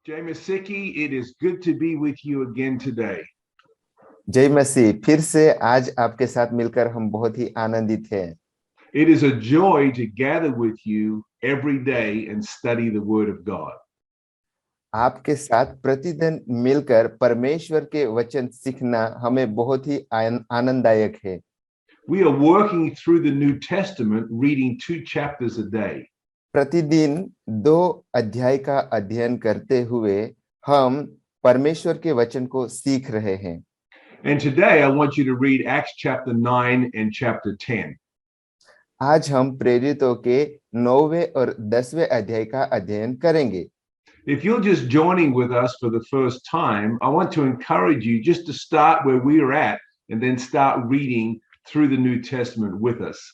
Jay Masicki, it is good to be with you again today. जय मसीह। फिर से आज आपके साथ मिलकर हम बहुत ही आनंदित हैं। It is a joy to gather with you every day and study the Word of God. आपके साथ प्रतिदिन मिलकर परमेश्वर के वचन सीखना हमें बहुत ही आनंददायक है। We are working through the New Testament, reading 2 chapters a day. प्रतिदिन 2 अध्याय का अध्ययन करते हुए हम परमेश्वर के वचन को सीख रहे हैं। And today I want you to read Acts chapter 9 and chapter 10. आज हम प्रेरितों के 9वें और 10वें अध्याय का अध्ययन करेंगे। If you're just joining with us for the first time, I want to encourage you just to start where we are at and then start reading through the New Testament with us.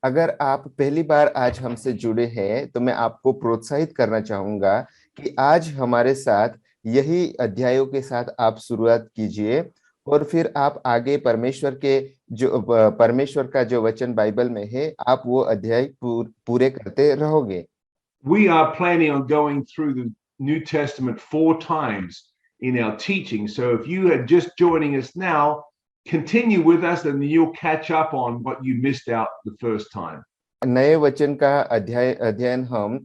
अगर आप पहली बार आज हमसे जुड़े हैं तो मैं आपको प्रोत्साहित करना चाहूंगा कि आज हमारे साथ यही अध्यायों के साथ आप शुरुआत कीजिए और फिर आप आगे परमेश्वर का जो वचन बाइबल में है आप वो अध्याय पूरे करते रहोगे। We are planning on going through the New Testament 4 times in our teaching. So if you are just joining us now, continue with us and you'll catch up on what you missed out the first time. नए वचन का अध्ययन हम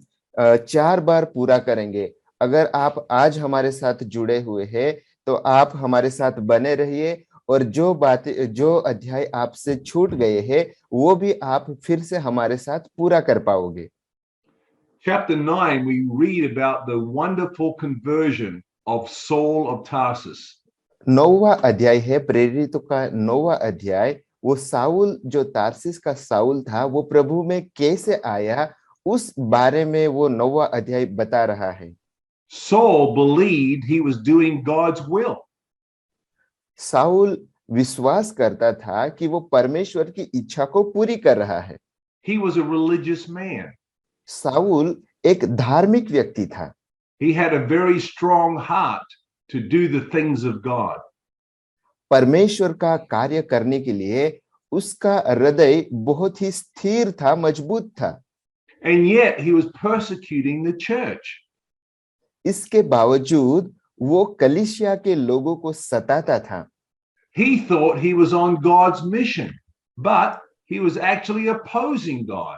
4 बार पूरा करेंगे। अगर आप आज हमारे साथ जुड़े हुए हैं तो आप हमारे साथ बने रहिए और जो अध्याय आपसे छूट गए हैं वो भी आप फिर से हमारे साथ पूरा कर पाओगे। Chapter 9, we read about the wonderful conversion of Saul of Tarsus. 9वां अध्याय है प्रेरितों का 9वां अध्याय। वो साउल जो तारसिस का साउल था वो प्रभु में कैसे आया उस बारे में वो 9वां अध्याय बता रहा है। Saul believed he was doing God's will. Saul विश्वास करता था कि वो परमेश्वर की इच्छा को पूरी कर रहा है। He was a religious man. Saul एक धार्मिक व्यक्ति था। He had a very strong heart to do the things of God. परमेश्वर का कार्य करने के लिए उसका हृदय बहुत ही स्थिर था, मजबूत था। And yet he was persecuting the church. इसके बावजूद वो कलीसिया के लोगों को सताता था। He thought he was on God's mission, but he was actually opposing God.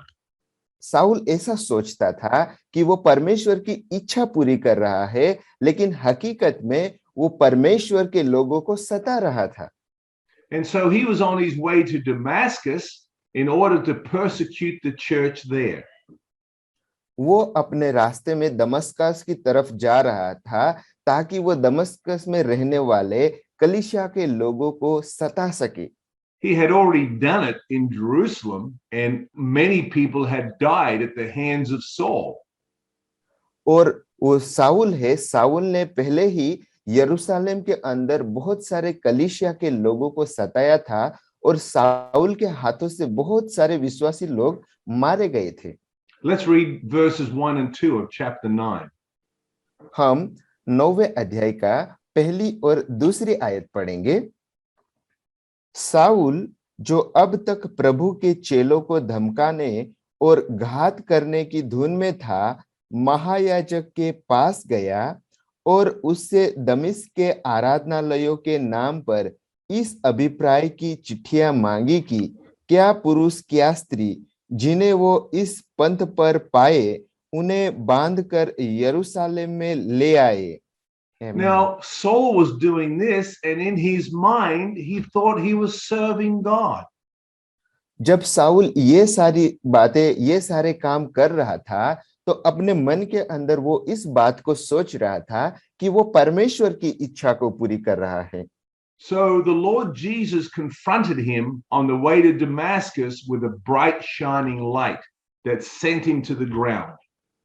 Saul ऐसा सोचता था कि वो परमेश्वर की इच्छा पूरी कर रहा है, लेकिन हकीकत में वो परमेश्वर के लोगों को सता रहा था। And so he was on his way to Damascus in order to persecute the church there. वो अपने रास्ते में दमस्कस की तरफ जा रहा था ताकि वो दमस्कस में रहने वाले कलीसिया के लोगों को सता सके। He had already done it in Jerusalem, and many people had died at the hands of Saul. और वो साउल ने पहले ही यरूशलेम के अंदर बहुत सारे कलीसिया के लोगों को सताया था और साउल के हाथों से बहुत सारे विश्वासी लोग मारे गए थे। Let's read verses 1 and 2 of chapter 9. हम 9वें अध्याय का पहली और दूसरी आयत पढ़ेंगे। साउल जो अब तक प्रभु के चेलों को धमकाने और घात करने की धुन में था, महायाजक के पास गया और उससे दमिश्क के आराधनालयों के नाम पर इस अभिप्राय की चिट्ठियां मांगी कि क्या पुरुष क्या स्त्री जिन्हें वो इस पंथ पर पाए उन्हें बांधकर यरूशलेम में ले आए। Now, Saul was doing this, and in his mind, he thought he was serving God. जब साउल ये सारे काम कर रहा था तो अपने मन के अंदर वो इस बात को सोच रहा था कि वो परमेश्वर की इच्छा को पूरी कर रहा है। So the Lord Jesus confronted him on the way to Damascus with a bright shining light that sent him to the ground.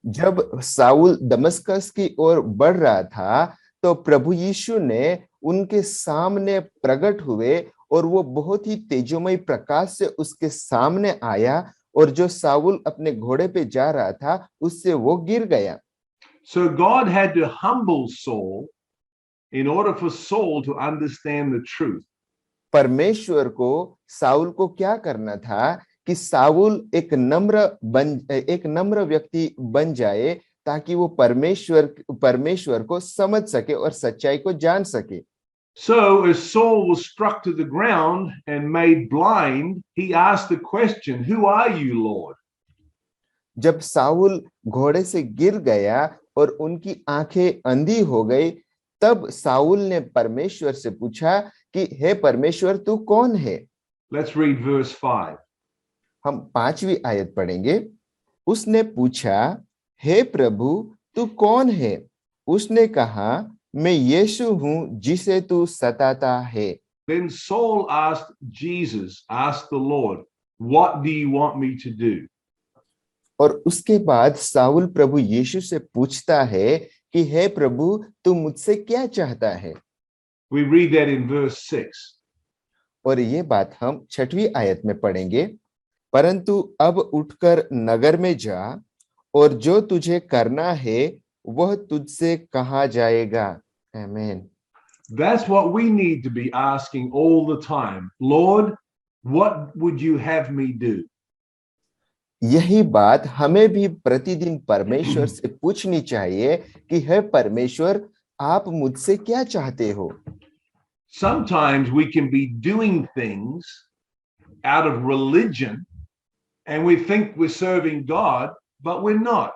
जब साउल दमस्कस की ओर बढ़ रहा था तो प्रभु यीशु ने उनके सामने प्रकट हुए और वो बहुत ही तेजोमय प्रकाश से उसके सामने आया और जो साउल अपने घोड़े पे जा रहा था उससे वो गिर गया। So God had to humble Saul in order for Saul to understand the truth. परमेश्वर को साउल को क्या करना था कि साउल एक नम्र व्यक्ति बन जाए ताकि वो परमेश्वर को समझ सके और सच्चाई को जान सके। So, as Saul was struck to the ground and made blind, he asked the question, "Who are you, Lord?" जब साउल घोड़े से गिर गया और उनकी आंखें अंधी हो गई, तब साउल ने परमेश्वर से पूछा कि हे परमेश्वर, तू कौन है? Let's read verse 5. हम 5वीं आयत पढ़ेंगे। उसने पूछा, हे प्रभु, तू कौन है? उसने कहा, मैं यीशु हूं जिसे तू सताता है। Then Saul asked the Lord, "What do you want me to do?" और उसके बाद साउल प्रभु यीशु से पूछता है कि हे प्रभु, तू मुझसे क्या चाहता है? We read that in verse 6. और ये बात हम 6वीं आयत में पढ़ेंगे। परंतु अब उठकर नगर में जा, और जो तुझे करना है वह तुझसे कहा जाएगा। आमीन। That's what we need to be asking all the time. Lord, what would you have me do? यही बात हमें भी प्रतिदिन परमेश्वर से पूछनी चाहिए कि हे परमेश्वर, आप मुझसे क्या चाहते हो? Sometimes we can be doing things out of religion and we think we're serving God, but we're not.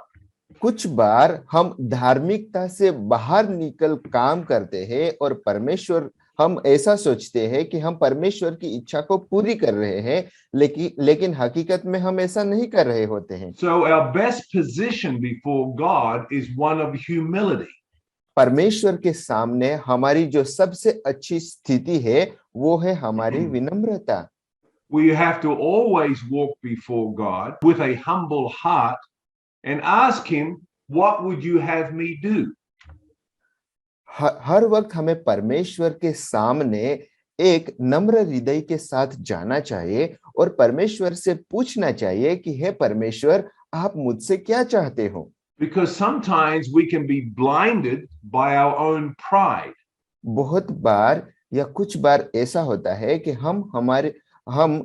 कुछ बार हम धार्मिकता से बाहर निकल काम करते हैं और हम ऐसा सोचते हैं कि हम परमेश्वर की इच्छा को पूरी कर रहे हैं, लेकिन हकीकत में हम ऐसा नहीं कर रहे होते हैं। So our best position before God is one of humility. परमेश्वर के सामने हमारी जो सबसे अच्छी स्थिति है वो है हमारी विनम्रता। We have to always walk before God with a humble heart and ask him, what would you have me do? हर वक्त हमें परमेश्वर के सामने एक नम्र हृदय के साथ जाना चाहिए और परमेश्वर से पूछना चाहिए कि हे परमेश्वर, आप मुझसे क्या चाहते हो? Because sometimes we can be blinded by our own pride. बहुत बार या कुछ बार ऐसा होता है कि हम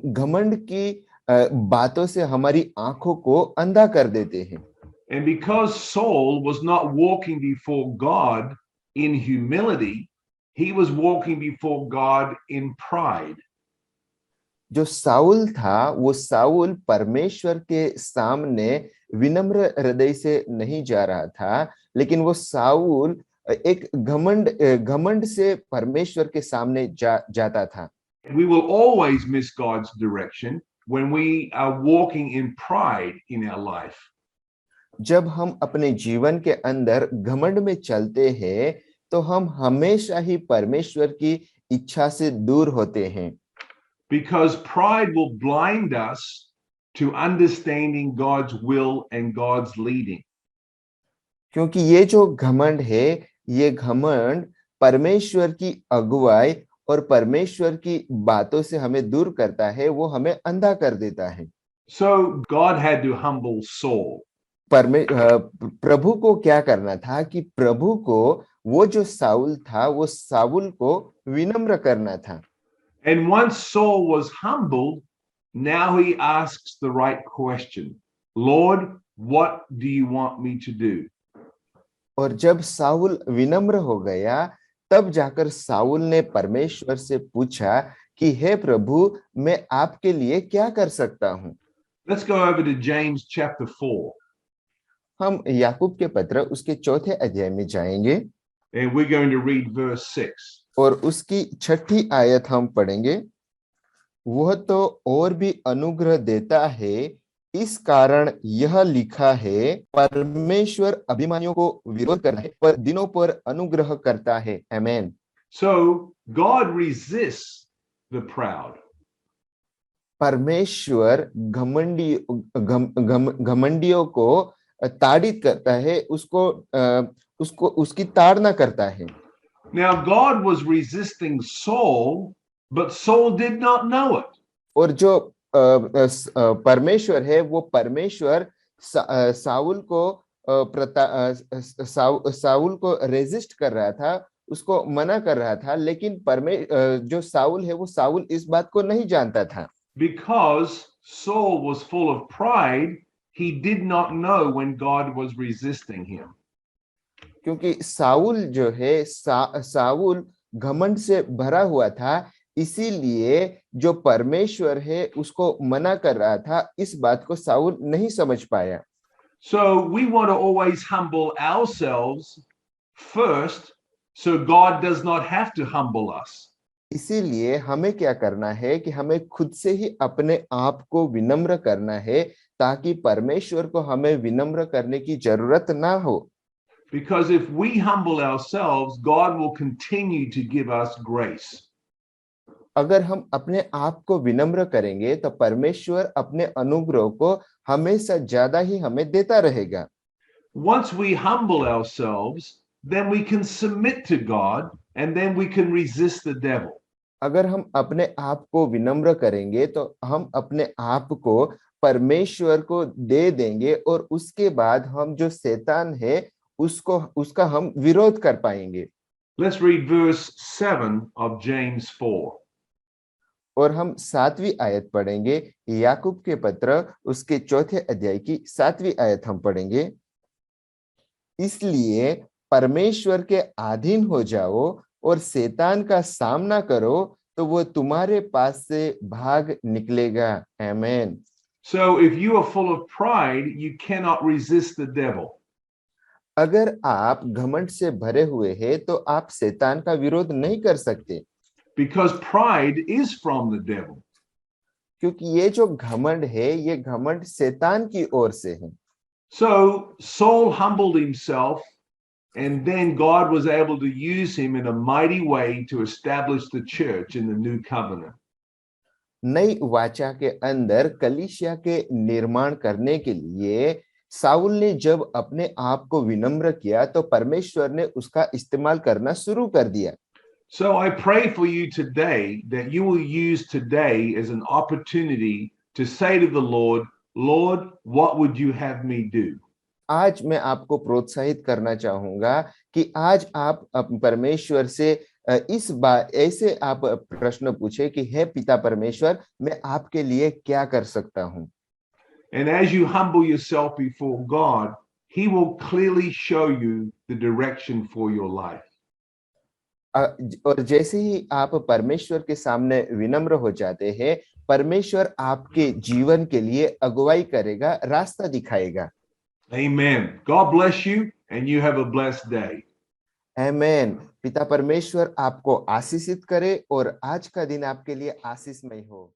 घमंड की बातों से हमारी आंखों को अंधा कर देते हैं। And because Saul was not walking before God in humility, he was walking before God in pride. जो साउल था, वो साउल परमेश्वर के सामने विनम्र हृदय से नहीं जा रहा था, लेकिन वो साउल एक घमंड से परमेश्वर के सामने जाता था। We will always miss God's direction when we are walking in pride in our life. जब हम अपने जीवन के अंदर घमंड में चलते हैं, तो हम हमेशा ही परमेश्वर की इच्छा से दूर होते हैं। Because pride will blind us to understanding God's will and God's leading. क्योंकि ये जो घमंड है, ये घमंड परमेश्वर की अगुवाई और परमेश्वर की बातों से हमें दूर करता है, वो हमें अंधा कर देता है। So God had to humble Saul. प्रभु को क्या करना था कि प्रभु को वो जो साउल था, वो साउल को विनम्र करना था। And once Saul was humbled, now he asks the right question. Lord, what do you want me to do? और जब साउल विनम्र हो गया, तब जाकर साउल ने परमेश्वर से पूछा कि हे प्रभु, मैं आपके लिए क्या कर सकता हूं? Let's go over to James chapter 4. हम याकूब के पत्र उसके 4थे अध्याय में जाएंगे। And we're going to read verse 6. और उसकी 6ठी आयत हम पढ़ेंगे। वह तो और भी अनुग्रह देता है, इस कारण यह लिखा है, परमेश्वर अभिमानियों को विरोध करता है पर दिनों पर अनुग्रह करता है। आमीन। So God resists the proud. परमेश्वर घमंडियों को ताड़ित करता है, उसकी ताड़ना करता है। Now God was resisting Saul, but Saul did not know it. और जो परमेश्वर है, वो परमेश्वर साउल को रेजिस्ट कर रहा था, उसको मना कर रहा था, लेकिन जो साउल है, वो साउल इस बात को नहीं जानता था। Because Saul was full of pride, he did not know when God was resisting him. क्योंकि साउल जो है साउल घमंड से भरा हुआ था, इसीलिए जो परमेश्वर है उसको मना कर रहा था, इस बात को साउल नहीं समझ पाया। So we want to always humble ourselves first, so God does not have to humble us. इसीलिए हमें क्या करना है कि हमें खुद से ही अपने आप को विनम्र करना है, ताकि परमेश्वर को हमें विनम्र करने की जरूरत ना हो। Because if we humble ourselves, God will continue to give us grace. अगर हम अपने आप को विनम्र करेंगे तो परमेश्वर अपने अनुग्रह को हमेशा ज्यादा ही हमें देता रहेगा। Once we humble ourselves, then we can submit to God, and then we can resist the devil. अगर हम अपने आप को विनम्र करेंगे तो हम अपने आप को परमेश्वर को दे देंगे, और उसके बाद हम जो शैतान है उसका हम विरोध कर पाएंगे। Let's read verse 7 of James 4. और हम 7वीं आयत पढ़ेंगे, याकूब के पत्र उसके 4थे अध्याय की 7वीं आयत हम पढ़ेंगे। इसलिए परमेश्वर के अधीन हो जाओ और शैतान का सामना करो, तो वो तुम्हारे पास से भाग निकलेगा। आमीन। So if you are full of pride, you cannot resist the devil. अगर आप घमंड से भरे हुए हैं तो आप शैतान का विरोध नहीं कर सकते, Because pride is from the devil. क्योंकि ये जो घमंड है, ये घमंड शैतान की ओर से है। So Saul humbled himself, and then God was able to use him in a mighty way to establish the church in the new covenant. नई वाचा के अंदर कलीसिया के निर्माण करने के लिए साउल ने जब अपने आप को विनम्र किया, तो परमेश्वर ने उसका इस्तेमाल करना शुरू कर दिया। So I pray for you today that you will use today as an opportunity to say to the Lord, Lord, what would you have me do? आज मैं आपको प्रोत्साहित करना चाहूंगा कि आज आप परमेश्वर से इस बात ऐसे आप प्रश्न पूछे कि हे पिता परमेश्वर, मैं आपके लिए क्या कर सकता हूं। And as you humble yourself before God, he will clearly show you the direction for your life. और जैसे ही आप परमेश्वर के सामने विनम्र हो जाते हैं, परमेश्वर आपके जीवन के लिए अगुवाई करेगा, रास्ता दिखाएगा। Amen. God bless you, and you have a blessed day. आमीन। पिता परमेश्वर आपको आशीषित करे और आज का दिन आपके लिए आशीषमय हो।